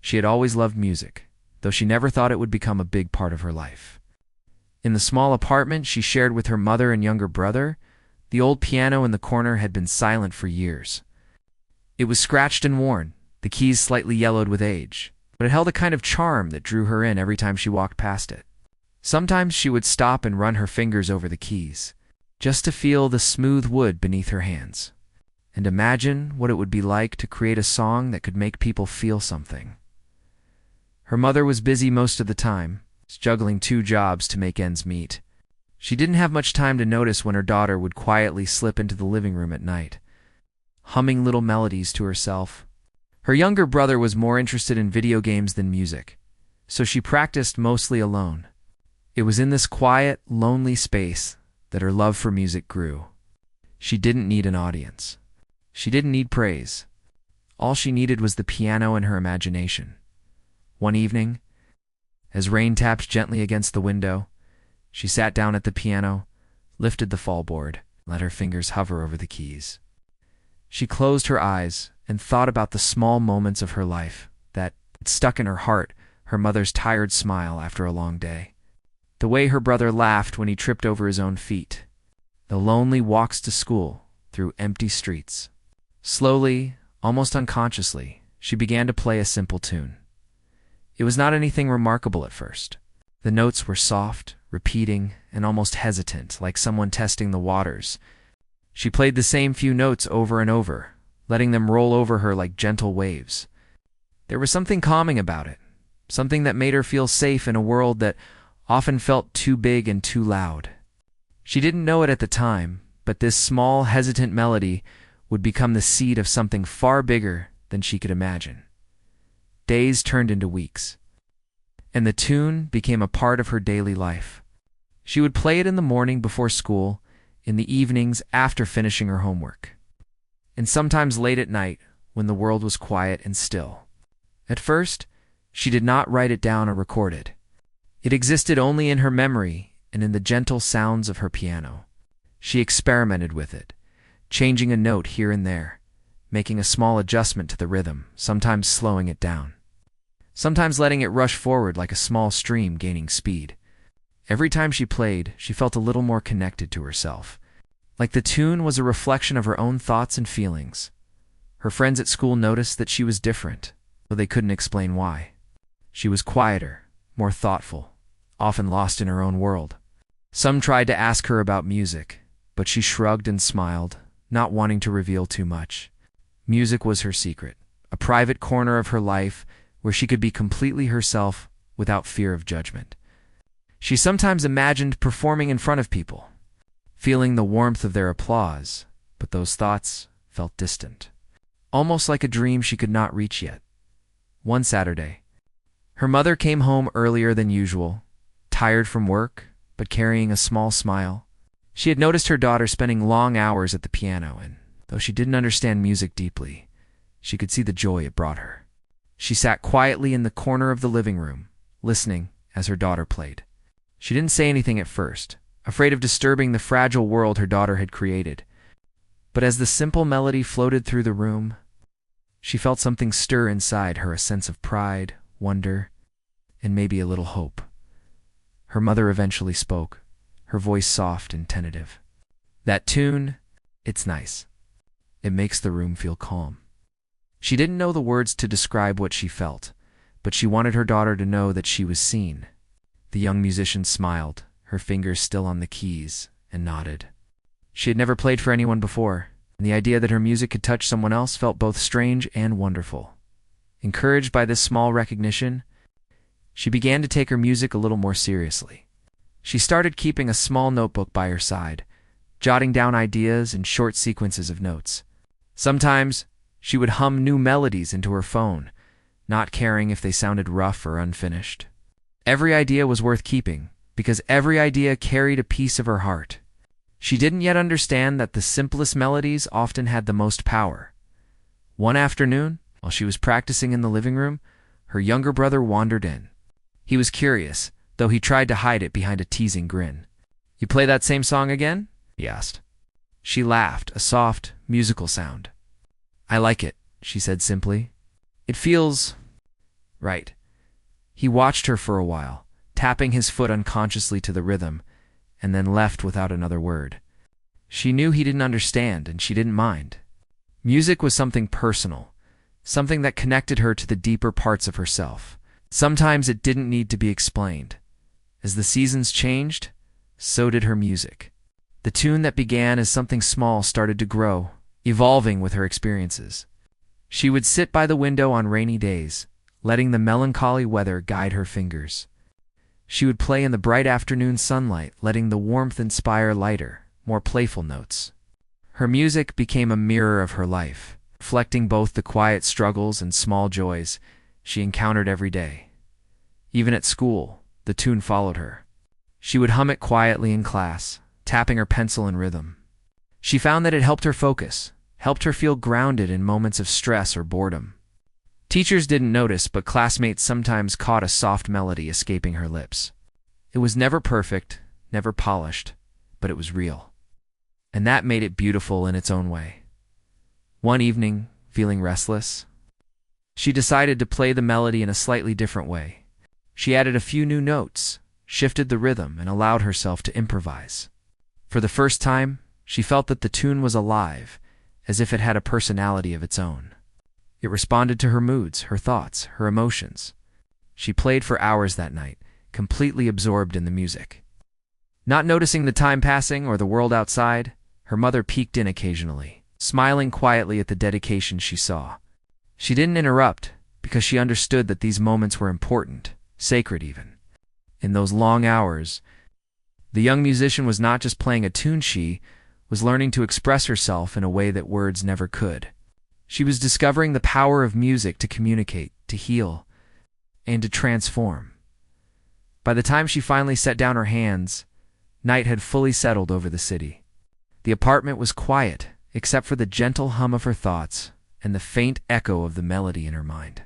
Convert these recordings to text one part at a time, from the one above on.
She had always loved music, though she never thought it would become a big part of her life. In the small apartment she shared with her mother and younger brother, the old piano in the corner had been silent for years. It was scratched and worn, the keys slightly yellowed with age, but it held a kind of charm that drew her in every time she walked past it. Sometimes she would stop and run her fingers over the keys, just to feel the smooth wood beneath her hands, and imagine what it would be like to create a song that could make people feel something. Her mother was busy most of the time, juggling 2 jobs to make ends meet. She didn't have much time to notice when her daughter would quietly slip into the living room at night, humming little melodies to herself. Her younger brother was more interested in video games than music, so she practiced mostly alone. It was in this quiet, lonely space that her love for music grew. She didn't need an audience. She didn't need praise. All she needed was the piano and her imagination. One evening, as rain tapped gently against the window, she sat down at the piano, lifted the fallboard, and let her fingers hover over the keys. She closed her eyes and thought about the small moments of her life that stuck in her heart, her mother's tired smile after a long day, the way her brother laughed when he tripped over his own feet, the lonely walks to school through empty streets. Slowly, almost unconsciously, she began to play a simple tune. It was not anything remarkable at first. The notes were soft, repeating, and almost hesitant, like someone testing the waters. She played the same few notes over and over, letting them roll over her like gentle waves. There was something calming about it, something that made her feel safe in a world that often felt too big and too loud. She didn't know it at the time, but this small, hesitant melody would become the seed of something far bigger than she could imagine. Days turned into weeks, and the tune became a part of her daily life. She would play it in the morning before school, in the evenings after finishing her homework, and sometimes late at night when the world was quiet and still. At first, she did not write it down or record it. It existed only in her memory and in the gentle sounds of her piano. She experimented with it, changing a note here and there, making a small adjustment to the rhythm, sometimes slowing it down, sometimes letting it rush forward like a small stream gaining speed. Every time she played, she felt a little more connected to herself, like the tune was a reflection of her own thoughts and feelings. Her friends at school noticed that she was different, though they couldn't explain why. She was quieter, more thoughtful, often lost in her own world. Some tried to ask her about music, but she shrugged and smiled, not wanting to reveal too much. Music was her secret, a private corner of her life where she could be completely herself without fear of judgment. She sometimes imagined performing in front of people, feeling the warmth of their applause, but those thoughts felt distant, almost like a dream she could not reach yet. One Saturday, her mother came home earlier than usual, tired from work, but carrying a small smile. She had noticed her daughter spending long hours at the piano, and though she didn't understand music deeply, she could see the joy it brought her. She sat quietly in the corner of the living room, listening as her daughter played. She didn't say anything at first, afraid of disturbing the fragile world her daughter had created. But as the simple melody floated through the room, she felt something stir inside her, a sense of pride, wonder, and maybe a little hope. Her mother eventually spoke, her voice soft and tentative. "That tune, it's nice. It makes the room feel calm." She didn't know the words to describe what she felt, but she wanted her daughter to know that she was seen. The young musician smiled, her fingers still on the keys, and nodded. She had never played for anyone before, and the idea that her music could touch someone else felt both strange and wonderful. Encouraged by this small recognition, she began to take her music a little more seriously. She started keeping a small notebook by her side, jotting down ideas and short sequences of notes. Sometimes she would hum new melodies into her phone, not caring if they sounded rough or unfinished. Every idea was worth keeping, because every idea carried a piece of her heart. She didn't yet understand that the simplest melodies often had the most power. One afternoon, while she was practicing in the living room, her younger brother wandered in. He was curious, though he tried to hide it behind a teasing grin. "You play that same song again?" he asked. She laughed, a soft, musical sound. "I like it," she said simply. It feels Right. He watched her for a while, tapping his foot unconsciously to the rhythm, and then left without another word. She knew he didn't understand, and she didn't mind. Music was something personal, something that connected her to the deeper parts of herself. Sometimes it didn't need to be explained. As the seasons changed, so did her music. The tune that began as something small started to grow, evolving with her experiences. She would sit by the window on rainy days, letting the melancholy weather guide her fingers. She would play in the bright afternoon sunlight, letting the warmth inspire lighter, more playful notes. Her music became a mirror of her life, reflecting both the quiet struggles and small joys she encountered every day. Even at school, the tune followed her. She would hum it quietly in class, tapping her pencil in rhythm. She found that it helped her focus, helped her feel grounded in moments of stress or boredom. Teachers didn't notice, but classmates sometimes caught a soft melody escaping her lips. It was never perfect, never polished, but it was real. And that made it beautiful in its own way. One evening, feeling restless, she decided to play the melody in a slightly different way. She added a few new notes, shifted the rhythm, and allowed herself to improvise. For the first time, she felt that the tune was alive, as if it had a personality of its own. It responded to her moods, her thoughts, her emotions. She played for hours that night, completely absorbed in the music. Not noticing the time passing or the world outside, her mother peeked in occasionally, smiling quietly at the dedication she saw. She didn't interrupt, because she understood that these moments were important, sacred even. In those long hours, the young musician was not just playing a tune, she was learning to express herself in a way that words never could. She was discovering the power of music to communicate, to heal, and to transform. By the time she finally set down her hands, night had fully settled over the city. The apartment was quiet, except for the gentle hum of her thoughts and the faint echo of the melody in her mind.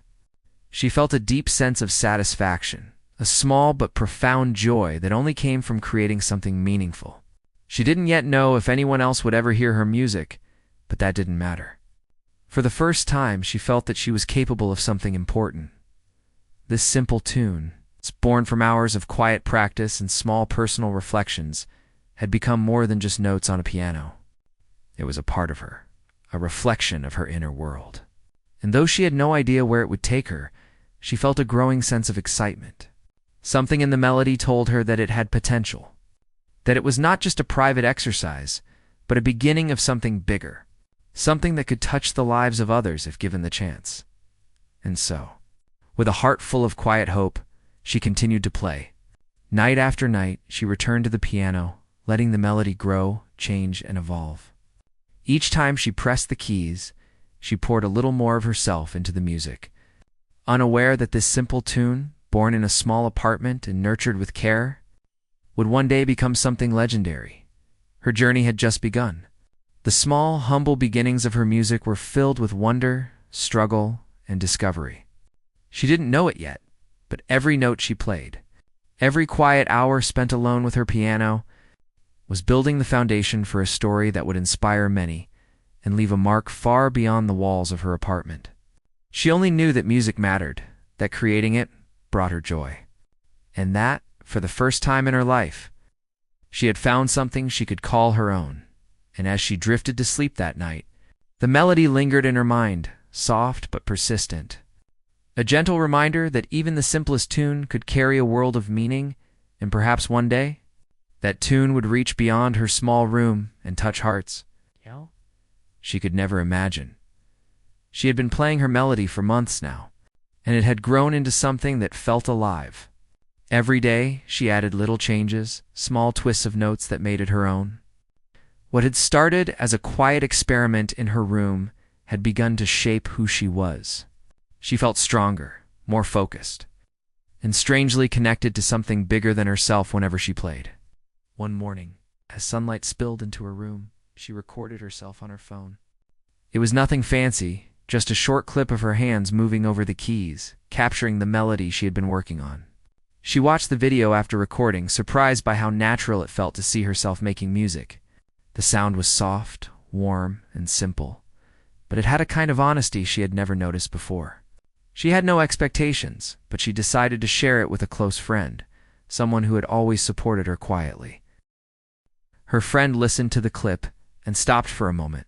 She felt a deep sense of satisfaction, a small but profound joy that only came from creating something meaningful. She didn't yet know if anyone else would ever hear her music, but that didn't matter. For the first time, she felt that she was capable of something important. This simple tune, born from hours of quiet practice and small personal reflections, had become more than just notes on a piano. It was a part of her, a reflection of her inner world. And though she had no idea where it would take her, she felt a growing sense of excitement. Something in the melody told her that it had potential, that it was not just a private exercise, but a beginning of something bigger, something that could touch the lives of others if given the chance. And so, with a heart full of quiet hope, she continued to play. Night after night, she returned to the piano, letting the melody grow, change, and evolve. Each time she pressed the keys, she poured a little more of herself into the music, unaware that this simple tune, born in a small apartment and nurtured with care, would one day become something legendary. Her journey had just begun. The small, humble beginnings of her music were filled with wonder, struggle, and discovery. She didn't know it yet, but every note she played, every quiet hour spent alone with her piano, was building the foundation for a story that would inspire many and leave a mark far beyond the walls of her apartment. She only knew that music mattered, that creating it brought her joy, and that, for the first time in her life, she had found something she could call her own. And as she drifted to sleep that night, the melody lingered in her mind, soft but persistent. A gentle reminder that even the simplest tune could carry a world of meaning, and perhaps one day, that tune would reach beyond her small room and touch hearts she could never imagine. She had been playing her melody for months now, and it had grown into something that felt alive. Every day, she added little changes, small twists of notes that made it her own. What had started as a quiet experiment in her room had begun to shape who she was. She felt stronger, more focused, and strangely connected to something bigger than herself whenever she played. One morning, as sunlight spilled into her room, she recorded herself on her phone. It was nothing fancy, just a short clip of her hands moving over the keys, capturing the melody she had been working on. She watched the video after recording, surprised by how natural it felt to see herself making music. The sound was soft, warm, and simple, but it had a kind of honesty she had never noticed before. She had no expectations, but she decided to share it with a close friend, someone who had always supported her quietly. Her friend listened to the clip and stopped for a moment,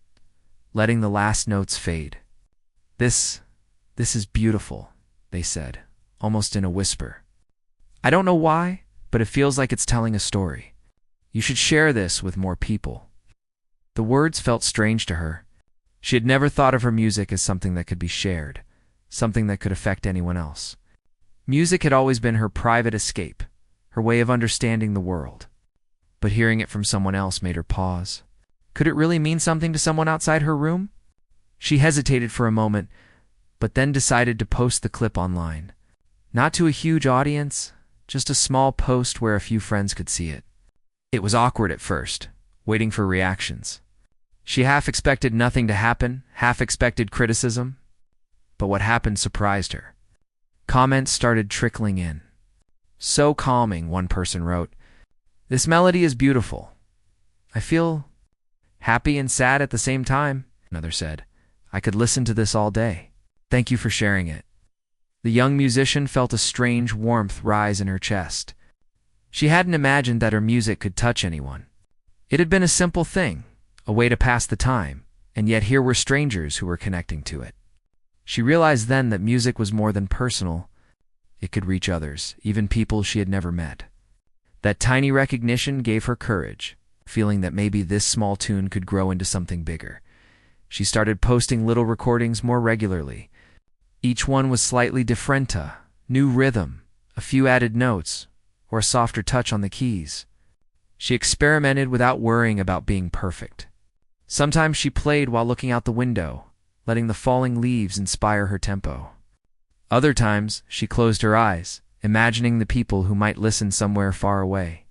letting the last notes fade. This is beautiful," they said, almost in a whisper. "I don't know why, but it feels like it's telling a story. You should share this with more people." The words felt strange to her. She had never thought of her music as something that could be shared, something that could affect anyone else. Music had always been her private escape, her way of understanding the world. But hearing it from someone else made her pause. Could it really mean something to someone outside her room? She hesitated for a moment, but then decided to post the clip online. Not to a huge audience, just a small post where a few friends could see it. It was awkward at first, waiting for reactions. She half expected nothing to happen, half expected criticism. But what happened surprised her. Comments started trickling in. "So calming," one person wrote. "This melody is beautiful. I feel happy and sad at the same time," another said. "I could listen to this all day. Thank you for sharing it." The young musician felt a strange warmth rise in her chest. She hadn't imagined that her music could touch anyone. It had been a simple thing, a way to pass the time, and yet here were strangers who were connecting to it. She realized then that music was more than personal. It could reach others, even people she had never met. That tiny recognition gave her courage, feeling that maybe this small tune could grow into something bigger. She started posting little recordings more regularly. Each one was slightly different, new rhythm, a few added notes, or a softer touch on the keys. She experimented without worrying about being perfect. Sometimes she played while looking out the window, letting the falling leaves inspire her tempo. Other times, she closed her eyes, imagining the people who might listen somewhere far away.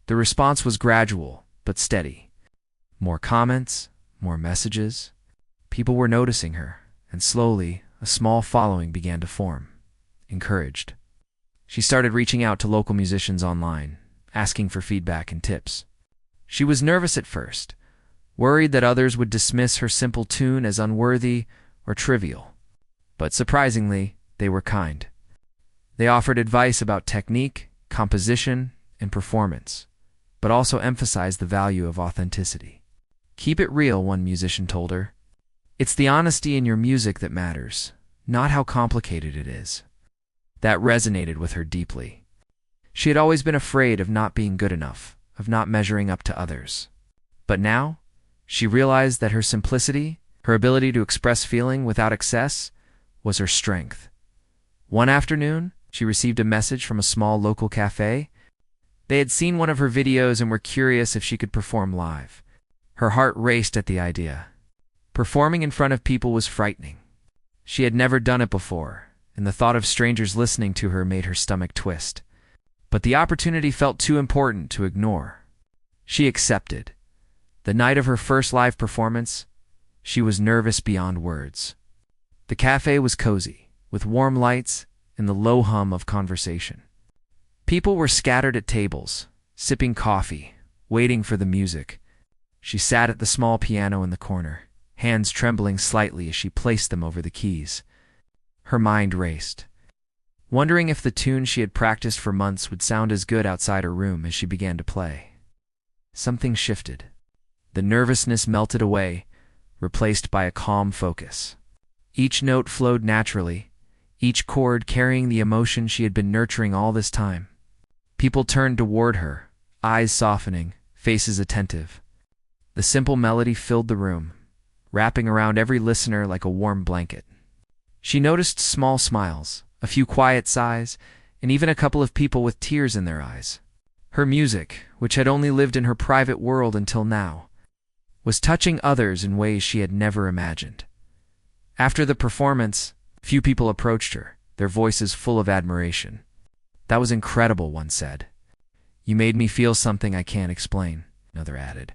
The response was gradual, but steady. More comments, more messages. People were noticing her, and slowly, a small following began to form. Encouraged, she started reaching out to local musicians online, asking for feedback and tips. She was nervous at first, worried that others would dismiss her simple tune as unworthy or trivial. But surprisingly, they were kind. They offered advice about technique, composition, and performance, but also emphasized the value of authenticity. "Keep it real," one musician told her. "It's the honesty in your music that matters, not how complicated it is." That resonated with her deeply. She had always been afraid of not being good enough, of not measuring up to others. But now, she realized that her simplicity, her ability to express feeling without excess, was her strength. One afternoon, she received a message from a small local cafe. They had seen one of her videos and were curious if she could perform live. Her heart raced at the idea. Performing in front of people was frightening. She had never done it before, and the thought of strangers listening to her made her stomach twist. But the opportunity felt too important to ignore. She accepted. The night of her first live performance, she was nervous beyond words. The cafe was cozy, with warm lights and the low hum of conversation. People were scattered at tables, sipping coffee, waiting for the music. She sat at the small piano in the corner, hands trembling slightly as she placed them over the keys. Her mind raced, wondering if the tune she had practiced for months would sound as good outside her room as she began to play. Something shifted. The nervousness melted away, replaced by a calm focus. Each note flowed naturally, each chord carrying the emotion she had been nurturing all this time. People turned toward her, eyes softening, faces attentive. The simple melody filled the room, wrapping around every listener like a warm blanket. She noticed small smiles, a few quiet sighs, and even a couple of people with tears in their eyes. Her music, which had only lived in her private world until now, was touching others in ways she had never imagined. After the performance, few people approached her, their voices full of admiration. "That was incredible," one said. "You made me feel something I can't explain," another added.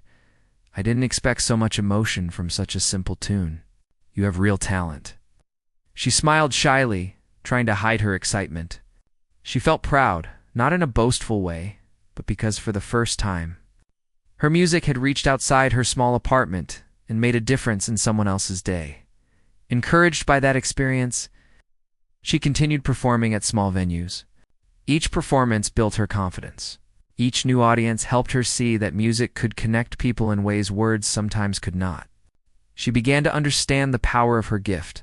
"I didn't expect so much emotion from such a simple tune. You have real talent." She smiled shyly, trying to hide her excitement. She felt proud, not in a boastful way, but because for the first time, her music had reached outside her small apartment and made a difference in someone else's day. Encouraged by that experience, She continued performing at small venues. Each performance built her confidence. Each new audience helped her see that music could connect people in ways words sometimes could not. She began to understand the power of her gift.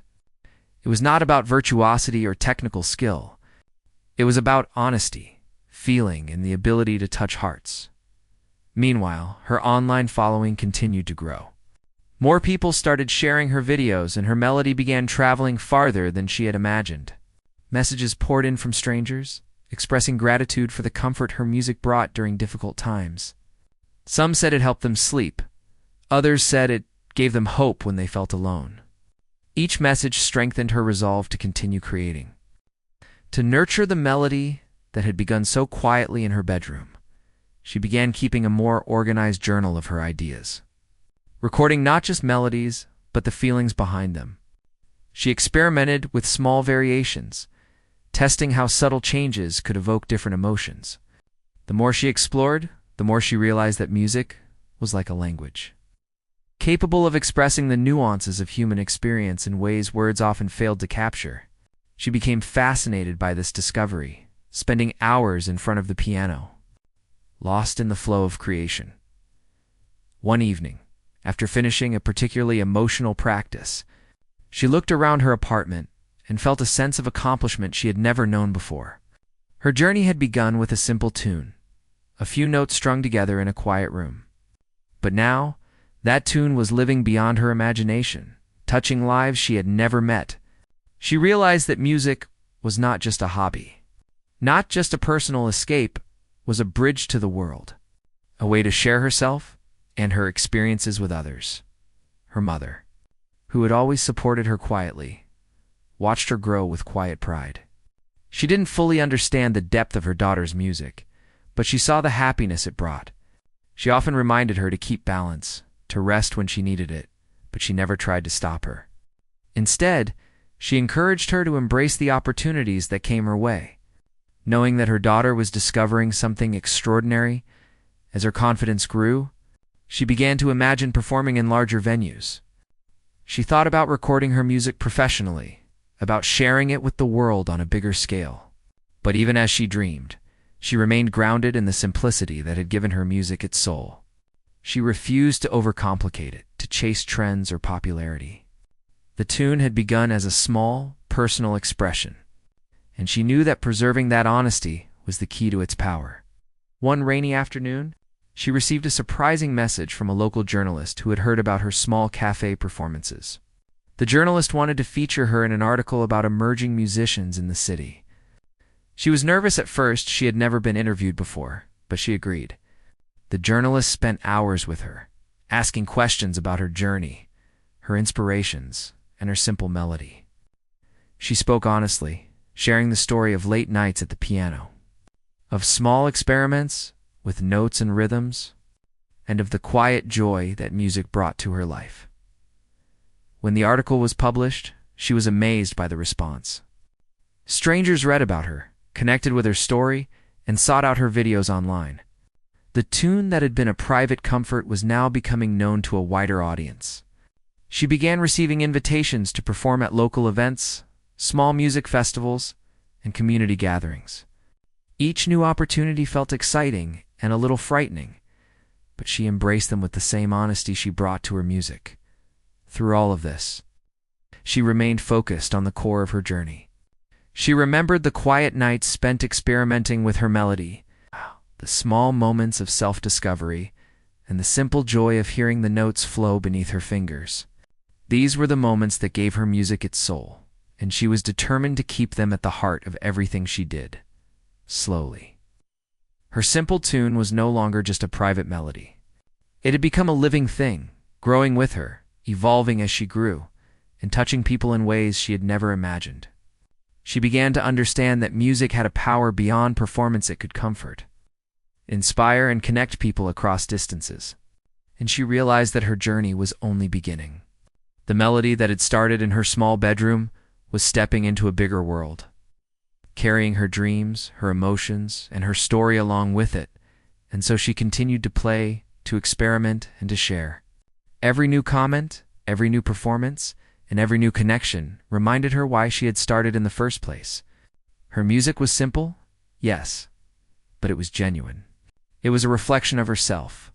It was not about virtuosity or technical skill. It was about honesty, feeling, and the ability to touch hearts. Meanwhile, her online following continued to grow. More people started sharing her videos, and her melody began traveling farther than she had imagined. Messages poured in from strangers, expressing gratitude for the comfort her music brought during difficult times. Some said it helped them sleep. Others said it gave them hope when they felt alone. Each message strengthened her resolve to continue creating. To nurture the melody that had begun so quietly in her bedroom, she began keeping a more organized journal of her ideas, recording not just melodies, but the feelings behind them. She experimented with small variations, testing how subtle changes could evoke different emotions. The more she explored, the more she realized that music was like a language, capable of expressing the nuances of human experience in ways words often failed to capture. She became fascinated by this discovery, spending hours in front of the piano, lost in the flow of creation. One evening, after finishing a particularly emotional practice, she looked around her apartment and felt a sense of accomplishment she had never known before. Her journey had begun with a simple tune, a few notes strung together in a quiet room. But now, that tune was living beyond her imagination, touching lives she had never met. She realized that music was not just a hobby, not just a personal escape, was a bridge to the world, a way to share herself and her experiences with others. Her mother, who had always supported her quietly, watched her grow with quiet pride. She didn't fully understand the depth of her daughter's music, but she saw the happiness it brought. She often reminded her to keep balance, to rest when she needed it, but she never tried to stop her. Instead, she encouraged her to embrace the opportunities that came her way. Knowing that her daughter was discovering something extraordinary, as her confidence grew, she began to imagine performing in larger venues. She thought about recording her music professionally, about sharing it with the world on a bigger scale. But even as she dreamed, she remained grounded in the simplicity that had given her music its soul. She refused to overcomplicate it, to chase trends or popularity. The tune had begun as a small, personal expression, and she knew that preserving that honesty was the key to its power. One rainy afternoon, she received a surprising message from a local journalist who had heard about her small cafe performances. The journalist wanted to feature her in an article about emerging musicians in the city. She was nervous at first. She had never been interviewed before, but she agreed. The journalist spent hours with her, asking questions about her journey, her inspirations, and her simple melody. She spoke honestly, sharing the story of late nights at the piano, of small experiments with notes and rhythms, and of the quiet joy that music brought to her life. When the article was published, she was amazed by the response. Strangers read about her, connected with her story, and sought out her videos online. The tune that had been a private comfort was now becoming known to a wider audience. She began receiving invitations to perform at local events, small music festivals, and community gatherings. Each new opportunity felt exciting and a little frightening, but she embraced them with the same honesty she brought to her music. Through all of this, she remained focused on the core of her journey. She remembered the quiet nights spent experimenting with her melody, the small moments of self-discovery, and the simple joy of hearing the notes flow beneath her fingers. These were the moments that gave her music its soul, and she was determined to keep them at the heart of everything she did. Slowly, her simple tune was no longer just a private melody. It had become a living thing, growing with her, evolving as she grew, and touching people in ways she had never imagined. She began to understand that music had a power beyond performance. It could comfort, inspire, and connect people across distances. And she realized that her journey was only beginning. The melody that had started in her small bedroom was stepping into a bigger world, carrying her dreams, her emotions, and her story along with it. And so she continued to play, to experiment, and to share. Every new comment, every new performance, and every new connection reminded her why she had started in the first place. Her music was simple, yes, but it was genuine. It was a reflection of herself,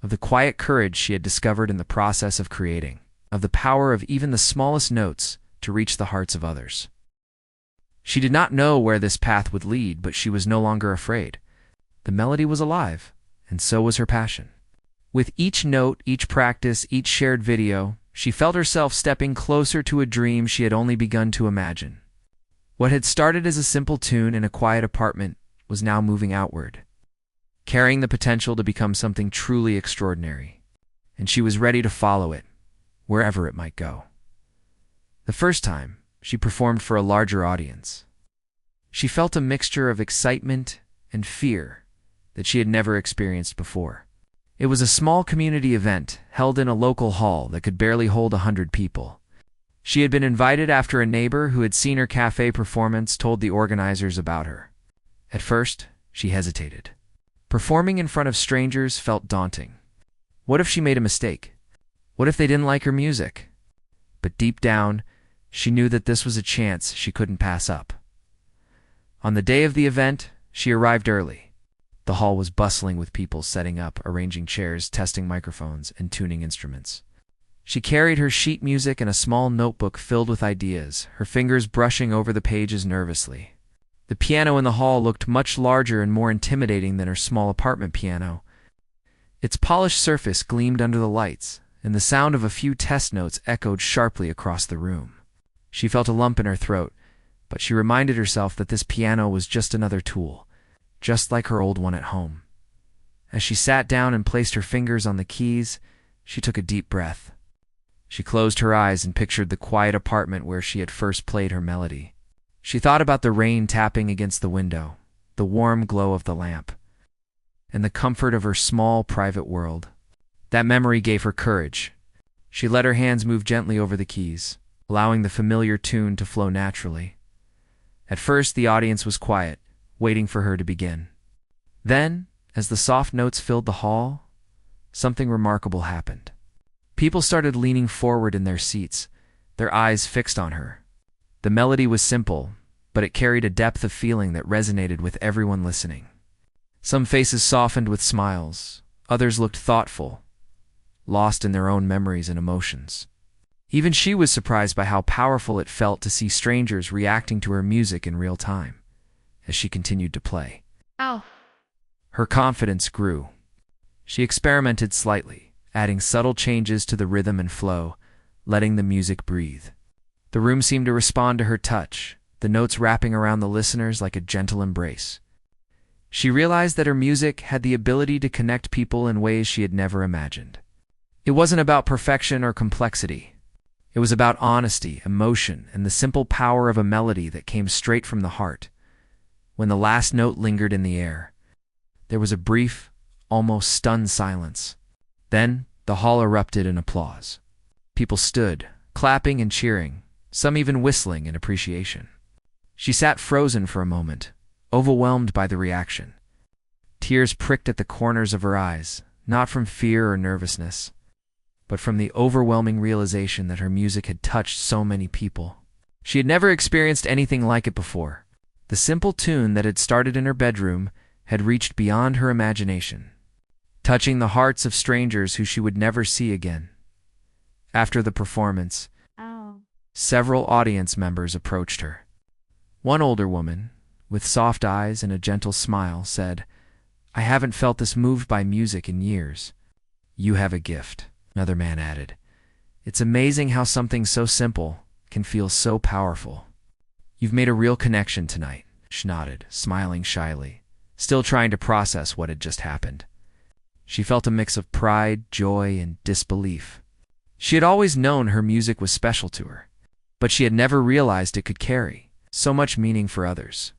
of the quiet courage she had discovered in the process of creating, of the power of even the smallest notes to reach the hearts of others. She did not know where this path would lead, but she was no longer afraid. The melody was alive, and so was her passion. With each note, each practice, each shared video, she felt herself stepping closer to a dream she had only begun to imagine. What had started as a simple tune in a quiet apartment was now moving outward, carrying the potential to become something truly extraordinary, and she was ready to follow it, wherever it might go. The first time, she performed for a larger audience. She felt a mixture of excitement and fear that she had never experienced before. It was a small community event held in a local hall that could barely hold 100 people. She had been invited after a neighbor who had seen her cafe performance told the organizers about her. At first, she hesitated. Performing in front of strangers felt daunting. What if she made a mistake? What if they didn't like her music? But deep down, she knew that this was a chance she couldn't pass up. On the day of the event, she arrived early. The hall was bustling with people setting up, arranging chairs, testing microphones, and tuning instruments. She carried her sheet music and a small notebook filled with ideas, her fingers brushing over the pages nervously. The piano in the hall looked much larger and more intimidating than her small apartment piano. Its polished surface gleamed under the lights, and the sound of a few test notes echoed sharply across the room. She felt a lump in her throat, but she reminded herself that this piano was just another tool, just like her old one at home. As she sat down and placed her fingers on the keys, she took a deep breath. She closed her eyes and pictured the quiet apartment where she had first played her melody. She thought about the rain tapping against the window, the warm glow of the lamp, and the comfort of her small, private world. That memory gave her courage. She let her hands move gently over the keys, allowing the familiar tune to flow naturally. At first, the audience was quiet, waiting for her to begin. Then, as the soft notes filled the hall, something remarkable happened. People started leaning forward in their seats, their eyes fixed on her. The melody was simple, but it carried a depth of feeling that resonated with everyone listening. Some faces softened with smiles, others looked thoughtful, lost in their own memories and emotions. Even she was surprised by how powerful it felt to see strangers reacting to her music in real time as she continued to play. Ow. Her confidence grew. She experimented slightly, adding subtle changes to the rhythm and flow, letting the music breathe. The room seemed to respond to her touch, the notes wrapping around the listeners like a gentle embrace. She realized that her music had the ability to connect people in ways she had never imagined. It wasn't about perfection or complexity. It was about honesty, emotion, and the simple power of a melody that came straight from the heart. When the last note lingered in the air, there was a brief, almost stunned silence. Then, the hall erupted in applause. People stood, clapping and cheering, some even whistling in appreciation. She sat frozen for a moment, overwhelmed by the reaction. Tears pricked at the corners of her eyes, not from fear or nervousness, but from the overwhelming realization that her music had touched so many people. She had never experienced anything like it before. The simple tune that had started in her bedroom had reached beyond her imagination, touching the hearts of strangers who she would never see again. After the performance, several audience members approached her. One older woman, with soft eyes and a gentle smile, said, "I haven't felt this moved by music in years." "You have a gift," another man added. "It's amazing how something so simple can feel so powerful." "You've made a real connection tonight," she nodded, smiling shyly, still trying to process what had just happened. She felt a mix of pride, joy, and disbelief. She had always known her music was special to her, but she had never realized it could carry so much meaning for others.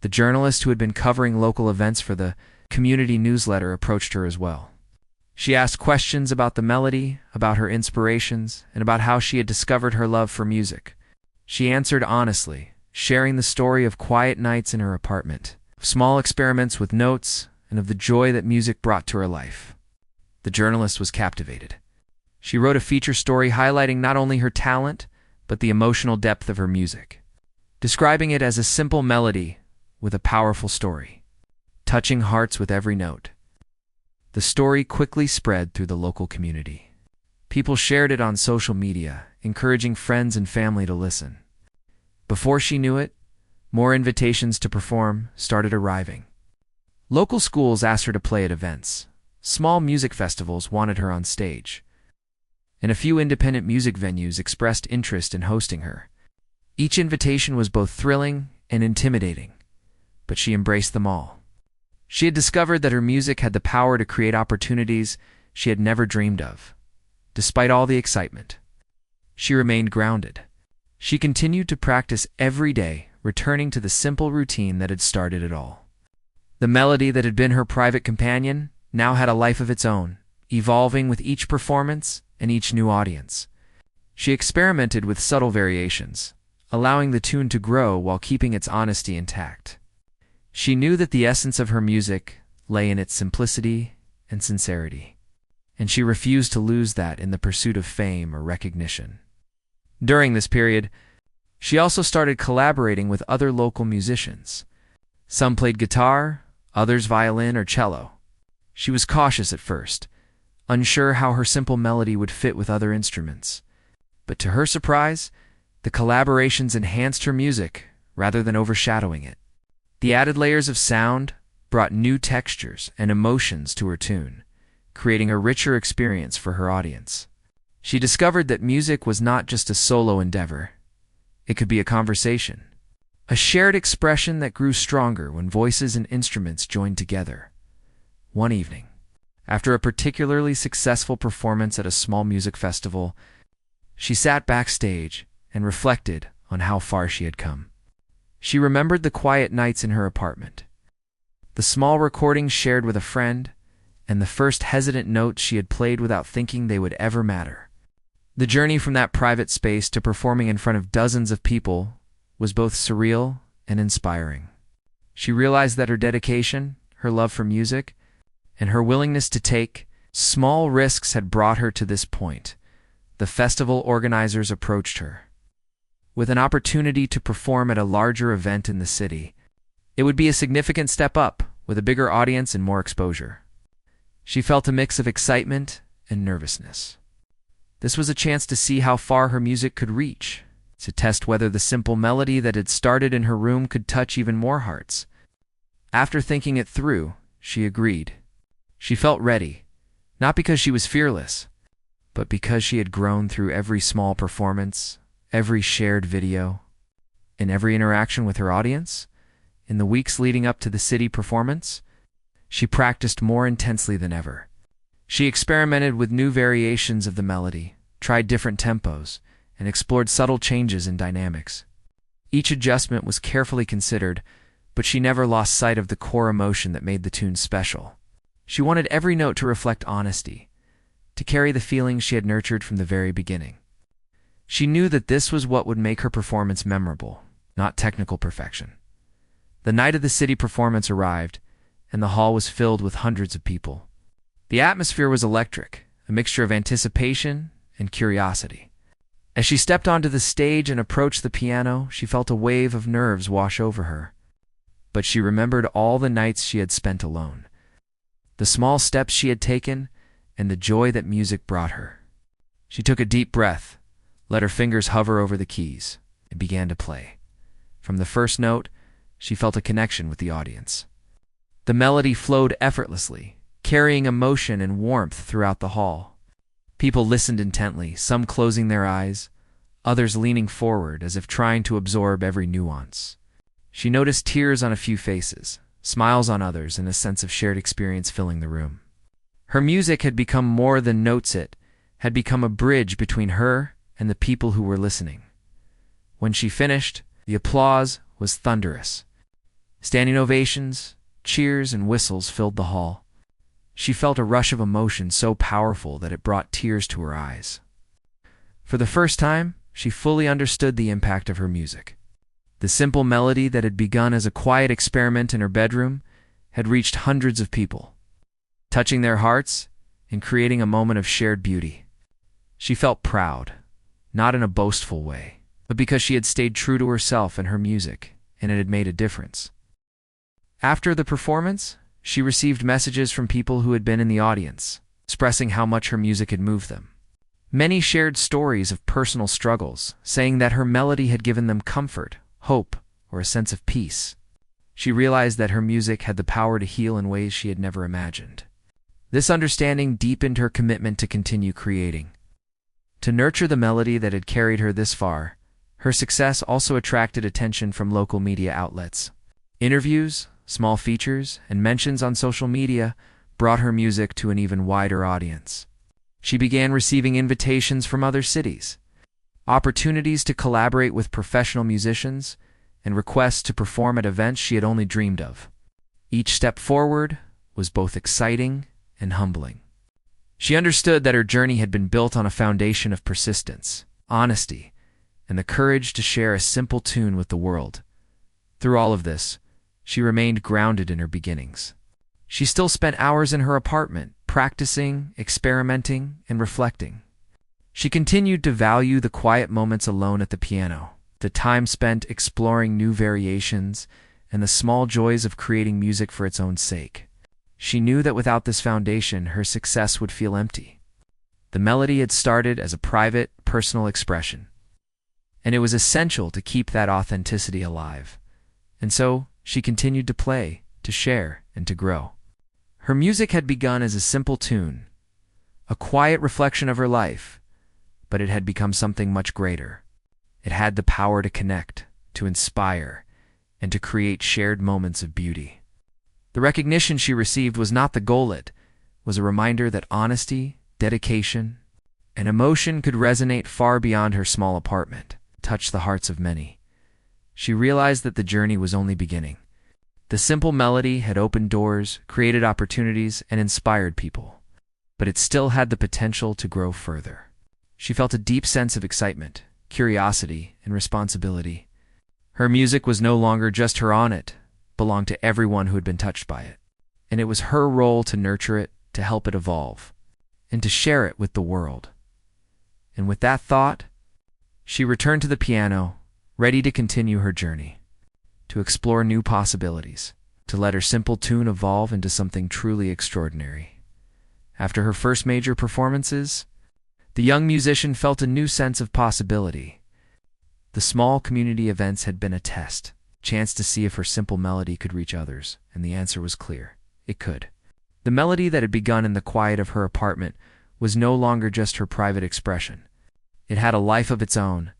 The journalist who had been covering local events for the community newsletter approached her as well. She asked questions about the melody, about her inspirations, and about how she had discovered her love for music. She answered honestly, sharing the story of quiet nights in her apartment, of small experiments with notes, and of the joy that music brought to her life. The journalist was captivated. She wrote a feature story highlighting not only her talent, but the emotional depth of her music, describing it as a simple melody with a powerful story, touching hearts with every note. The story quickly spread through the local community. People shared it on social media, encouraging friends and family to listen. Before she knew it, more invitations to perform started arriving. Local schools asked her to play at events. Small music festivals wanted her on stage. And a few independent music venues expressed interest in hosting her. Each invitation was both thrilling and intimidating, but she embraced them all. She had discovered that her music had the power to create opportunities she had never dreamed of. Despite all the excitement, she remained grounded. She continued to practice every day, returning to the simple routine that had started it all. The melody that had been her private companion now had a life of its own, evolving with each performance and each new audience. She experimented with subtle variations, allowing the tune to grow while keeping its honesty intact. She knew that the essence of her music lay in its simplicity and sincerity, and she refused to lose that in the pursuit of fame or recognition. During this period, she also started collaborating with other local musicians. Some played guitar, others violin or cello. She was cautious at first, unsure how her simple melody would fit with other instruments. But to her surprise, the collaborations enhanced her music rather than overshadowing it. The added layers of sound brought new textures and emotions to her tune, creating a richer experience for her audience. She discovered that music was not just a solo endeavor. It could be a conversation, a shared expression that grew stronger when voices and instruments joined together. One evening, after a particularly successful performance at a small music festival, she sat backstage and reflected on how far she had come. She remembered the quiet nights in her apartment, the small recordings shared with a friend, and the first hesitant notes she had played without thinking they would ever matter. The journey from that private space to performing in front of dozens of people was both surreal and inspiring. She realized that her dedication, her love for music, and her willingness to take small risks had brought her to this point. The festival organizers approached her with an opportunity to perform at a larger event in the city. It would be a significant step up, with a bigger audience and more exposure. She felt a mix of excitement and nervousness. This was a chance to see how far her music could reach, to test whether the simple melody that had started in her room could touch even more hearts. After thinking it through, she agreed. She felt ready, not because she was fearless, but because she had grown through every small performance, every shared video, and every interaction with her audience. In the weeks leading up to the city performance, she practiced more intensely than ever. She experimented with new variations of the melody, tried different tempos, and explored subtle changes in dynamics. Each adjustment was carefully considered, but she never lost sight of the core emotion that made the tune special. She wanted every note to reflect honesty, to carry the feelings she had nurtured from the very beginning. She knew that this was what would make her performance memorable, not technical perfection. The night of the city performance arrived, and the hall was filled with hundreds of people. The atmosphere was electric, a mixture of anticipation and curiosity. As she stepped onto the stage and approached the piano, she felt a wave of nerves wash over her. But she remembered all the nights she had spent alone, the small steps she had taken, and the joy that music brought her. She took a deep breath, let her fingers hover over the keys, and began to play. From the first note, she felt a connection with the audience. The melody flowed effortlessly, carrying emotion and warmth throughout the hall. People listened intently, some closing their eyes, others leaning forward as if trying to absorb every nuance. She noticed tears on a few faces, smiles on others, and a sense of shared experience filling the room. Her music had become more than notes, it had become a bridge between her and the people who were listening. When she finished, the applause was thunderous. Standing ovations, cheers, and whistles filled the hall. She felt a rush of emotion so powerful that it brought tears to her eyes. For the first time, she fully understood the impact of her music. The simple melody that had begun as a quiet experiment in her bedroom had reached hundreds of people, touching their hearts and creating a moment of shared beauty. She felt proud, not in a boastful way, but because she had stayed true to herself and her music, and it had made a difference. After the performance, she received messages from people who had been in the audience, expressing how much her music had moved them. Many shared stories of personal struggles, saying that her melody had given them comfort, hope, or a sense of peace. She realized that her music had the power to heal in ways she had never imagined. This understanding deepened her commitment to continue creating. To nurture the melody that had carried her this far, her success also attracted attention from local media outlets. Interviews, small features, and mentions on social media brought her music to an even wider audience. She began receiving invitations from other cities, opportunities to collaborate with professional musicians, and requests to perform at events she had only dreamed of. Each step forward was both exciting and humbling. She understood that her journey had been built on a foundation of persistence, honesty, and the courage to share a simple tune with the world. Through all of this, she remained grounded in her beginnings. She still spent hours in her apartment, practicing, experimenting, and reflecting. She continued to value the quiet moments alone at the piano, the time spent exploring new variations, and the small joys of creating music for its own sake. She knew that without this foundation, her success would feel empty. The melody had started as a private, personal expression, and it was essential to keep that authenticity alive. And so, she continued to play, to share, and to grow. Her music had begun as a simple tune, a quiet reflection of her life, but it had become something much greater. It had the power to connect, to inspire, and to create shared moments of beauty. The recognition she received was not the goal, it was a reminder that honesty, dedication, and emotion could resonate far beyond her small apartment, touch the hearts of many. She realized that the journey was only beginning. The simple melody had opened doors, created opportunities, and inspired people, but it still had the potential to grow further. She felt a deep sense of excitement, curiosity, and responsibility. Her music was no longer just her own, it belonged to everyone who had been touched by it, and it was her role to nurture it, to help it evolve, and to share it with the world. And with that thought, she returned to the piano, ready to continue her journey, to explore new possibilities, to let her simple tune evolve into something truly extraordinary. After her first major performances, the young musician felt a new sense of possibility. The small community events had been a test, a chance to see if her simple melody could reach others, and the answer was clear. It could. The melody that had begun in the quiet of her apartment was no longer just her private expression. It had a life of its own,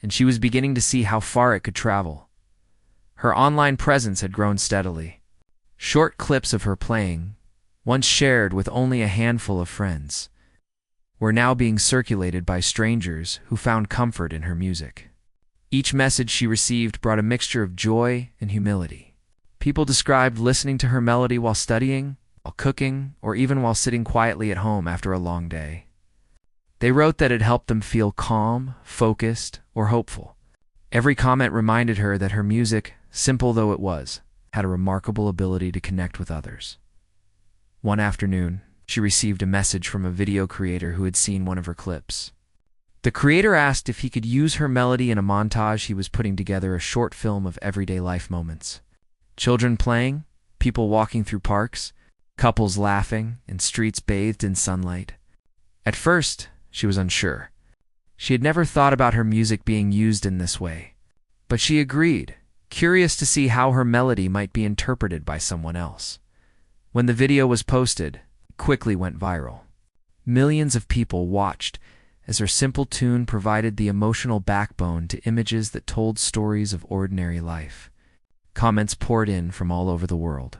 and she was beginning to see how far it could travel. Her online presence had grown steadily. Short clips of her playing, once shared with only a handful of friends, were now being circulated by strangers who found comfort in her music. Each message she received brought a mixture of joy and humility. People described listening to her melody while studying, while cooking, or even while sitting quietly at home after a long day. They wrote that it helped them feel calm, focused, or hopeful. Every comment reminded her that her music, simple though it was, had a remarkable ability to connect with others. One afternoon, she received a message from a video creator who had seen one of her clips. The creator asked if he could use her melody in a montage he was putting together, a short film of everyday life moments. Children playing, people walking through parks, couples laughing, and streets bathed in sunlight. At first, she was unsure. She had never thought about her music being used in this way. But she agreed, curious to see how her melody might be interpreted by someone else. When the video was posted, it quickly went viral. Millions of people watched as her simple tune provided the emotional backbone to images that told stories of ordinary life. Comments poured in from all over the world.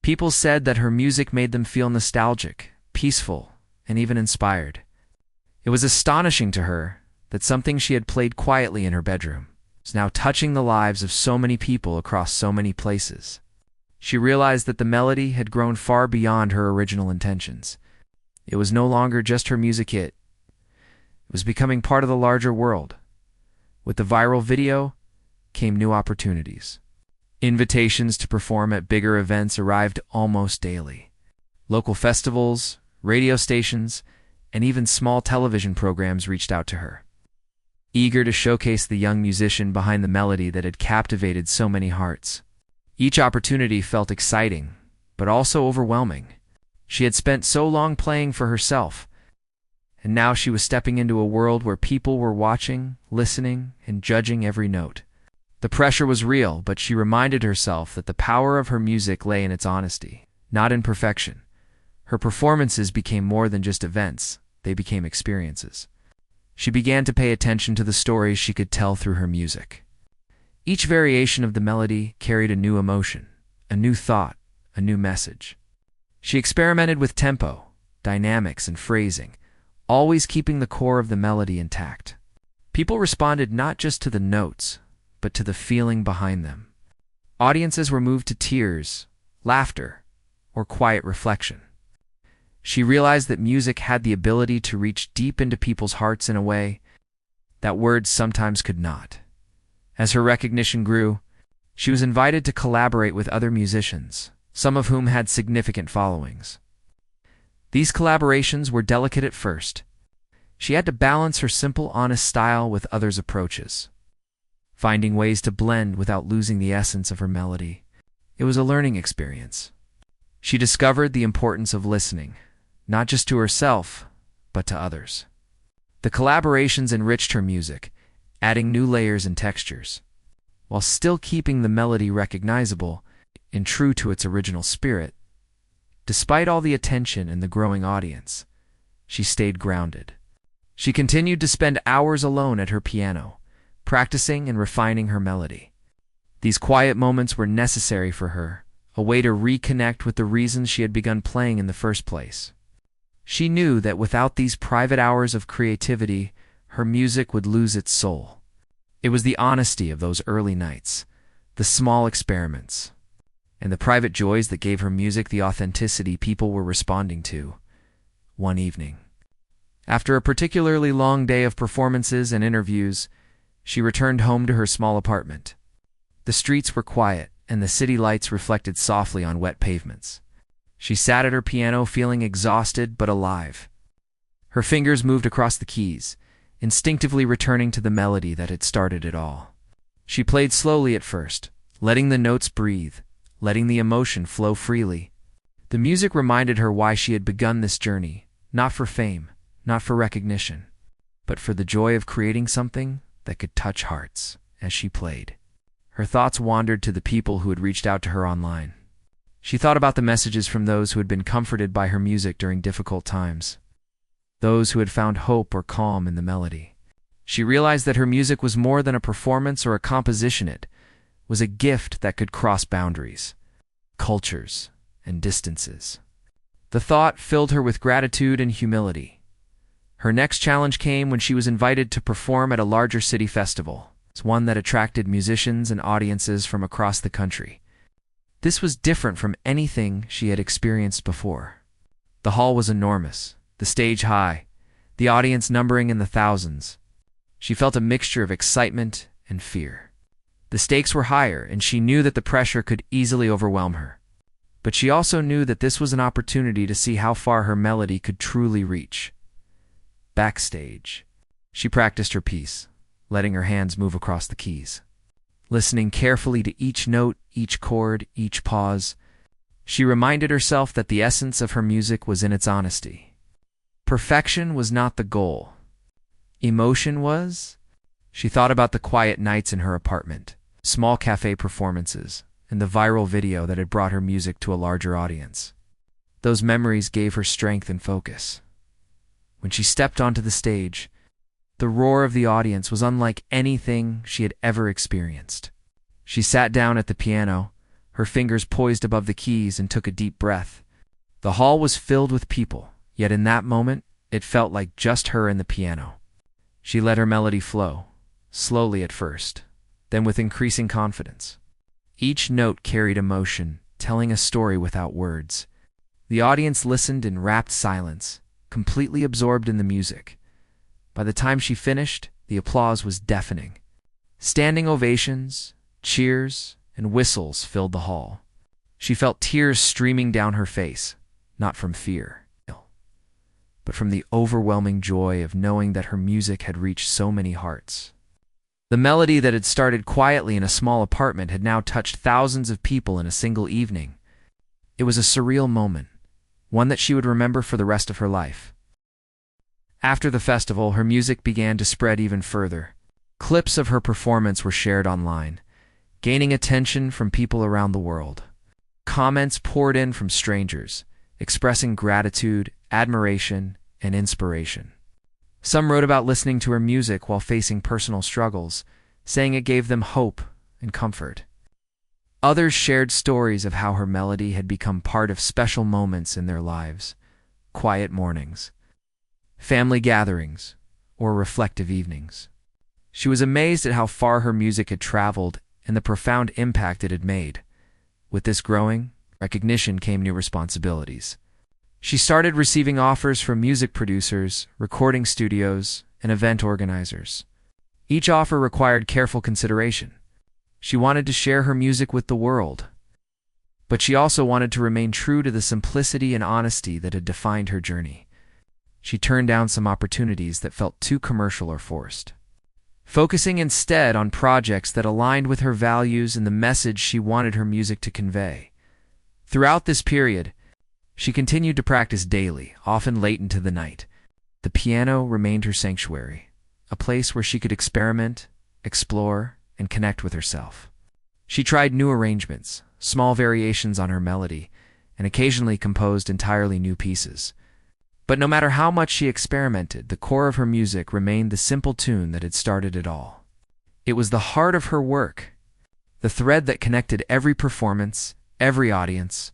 People said that her music made them feel nostalgic, peaceful, and even inspired. It was astonishing to her that something she had played quietly in her bedroom was now touching the lives of so many people across so many places. She realized that the melody had grown far beyond her original intentions. It was no longer just her music hit. It was becoming part of the larger world. With the viral video came new opportunities. Invitations to perform at bigger events arrived almost daily. Local festivals, radio stations, and even small television programs reached out to her, eager to showcase the young musician behind the melody that had captivated so many hearts. Each opportunity felt exciting, but also overwhelming. She had spent so long playing for herself, and now she was stepping into a world where people were watching, listening, and judging every note. The pressure was real, but she reminded herself that the power of her music lay in its honesty, not in perfection. Her performances became more than just events, they became experiences. She began to pay attention to the stories she could tell through her music. Each variation of the melody carried a new emotion, a new thought, a new message. She experimented with tempo, dynamics, and phrasing, always keeping the core of the melody intact. People responded not just to the notes, but to the feeling behind them. Audiences were moved to tears, laughter, or quiet reflection. She realized that music had the ability to reach deep into people's hearts in a way that words sometimes could not. As her recognition grew, she was invited to collaborate with other musicians, some of whom had significant followings. These collaborations were delicate at first. She had to balance her simple, honest style with others' approaches, finding ways to blend without losing the essence of her melody. It was a learning experience. She discovered the importance of listening, not just to herself, but to others. The collaborations enriched her music, adding new layers and textures, while still keeping the melody recognizable and true to its original spirit. Despite all the attention and the growing audience, she stayed grounded. She continued to spend hours alone at her piano, practicing and refining her melody. These quiet moments were necessary for her, a way to reconnect with the reasons she had begun playing in the first place. She knew that without these private hours of creativity, her music would lose its soul. It was the honesty of those early nights, the small experiments, and the private joys that gave her music the authenticity people were responding to. One evening, after a particularly long day of performances and interviews, she returned home to her small apartment. The streets were quiet, and the city lights reflected softly on wet pavements. She sat at her piano feeling exhausted but alive. Her fingers moved across the keys, instinctively returning to the melody that had started it all. She played slowly at first, letting the notes breathe, letting the emotion flow freely. The music reminded her why she had begun this journey, not for fame, not for recognition, but for the joy of creating something that could touch hearts. As she played, her thoughts wandered to the people who had reached out to her online. She thought about the messages from those who had been comforted by her music during difficult times, those who had found hope or calm in the melody. She realized that her music was more than a performance or a composition. It was a gift that could cross boundaries, cultures, and distances. The thought filled her with gratitude and humility. Her next challenge came when she was invited to perform at a larger city festival, one that attracted musicians and audiences from across the country. This was different from anything she had experienced before. The hall was enormous, the stage high, the audience numbering in the thousands. She felt a mixture of excitement and fear. The stakes were higher, and she knew that the pressure could easily overwhelm her. But she also knew that this was an opportunity to see how far her melody could truly reach. Backstage, she practiced her piece, letting her hands move across the keys. Listening carefully to each note, each chord, each pause, she reminded herself that the essence of her music was in its honesty. Perfection was not the goal. Emotion was. She thought about the quiet nights in her apartment, small cafe performances, and the viral video that had brought her music to a larger audience. Those memories gave her strength and focus. When she stepped onto the stage, the roar of the audience was unlike anything she had ever experienced. She sat down at the piano, her fingers poised above the keys, and took a deep breath. The hall was filled with people, yet in that moment, it felt like just her and the piano. She let her melody flow, slowly at first, then with increasing confidence. Each note carried emotion, telling a story without words. The audience listened in rapt silence, completely absorbed in the music. By the time she finished, the applause was deafening. Standing ovations, cheers, and whistles filled the hall. She felt tears streaming down her face, not from fear, but from the overwhelming joy of knowing that her music had reached so many hearts. The melody that had started quietly in a small apartment had now touched thousands of people in a single evening. It was a surreal moment, one that she would remember for the rest of her life. After the festival, her music began to spread even further. Clips of her performance were shared online, gaining attention from people around the world. Comments poured in from strangers, expressing gratitude, admiration, and inspiration. Some wrote about listening to her music while facing personal struggles, saying it gave them hope and comfort. Others shared stories of how her melody had become part of special moments in their lives, quiet mornings, family gatherings, or reflective evenings. She was amazed at how far her music had traveled and the profound impact it had made. With this growing recognition came new responsibilities. She started receiving offers from music producers, recording studios, and event organizers. Each offer required careful consideration. She wanted to share her music with the world, but she also wanted to remain true to the simplicity and honesty that had defined her journey. She turned down some opportunities that felt too commercial or forced, focusing instead on projects that aligned with her values and the message she wanted her music to convey. Throughout this period, she continued to practice daily, often late into the night. The piano remained her sanctuary, a place where she could experiment, explore, and connect with herself. She tried new arrangements, small variations on her melody, and occasionally composed entirely new pieces. But no matter how much she experimented, the core of her music remained the simple tune that had started it all. It was the heart of her work, the thread that connected every performance, every audience,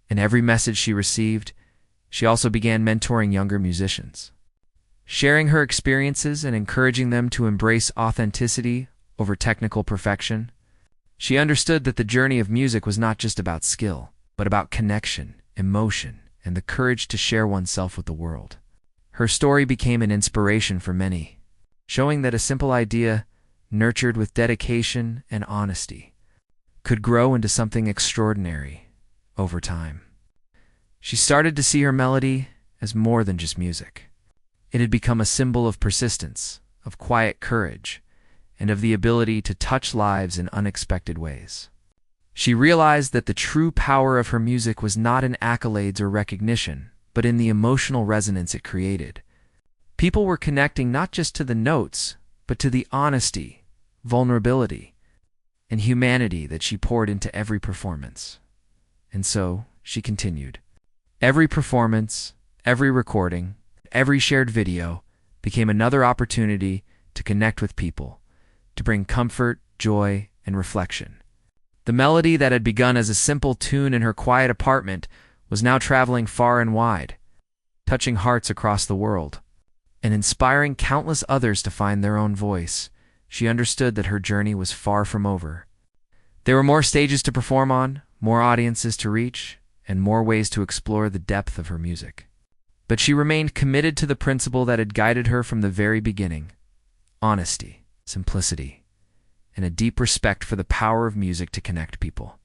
and every message she received. She also began mentoring younger musicians, sharing her experiences and encouraging them to embrace authenticity over technical perfection. She understood that the journey of music was not just about skill, but about connection, emotion, and the courage to share oneself with the world. Her story became an inspiration for many, showing that a simple idea, nurtured with dedication and honesty, could grow into something extraordinary over time. She started to see her melody as more than just music. It had become a symbol of persistence, of quiet courage, and of the ability to touch lives in unexpected ways. She realized that the true power of her music was not in accolades or recognition, but in the emotional resonance it created. People were connecting not just to the notes, but to the honesty, vulnerability, and humanity that she poured into every performance. And so, she continued. Every performance, every recording, every shared video became another opportunity to connect with people, to bring comfort, joy, and reflection. The melody that had begun as a simple tune in her quiet apartment was now traveling far and wide, touching hearts across the world, and inspiring countless others to find their own voice. She understood that her journey was far from over. There were more stages to perform on, more audiences to reach, and more ways to explore the depth of her music. But she remained committed to the principle that had guided her from the very beginning: honesty, simplicity, and a deep respect for the power of music to connect people.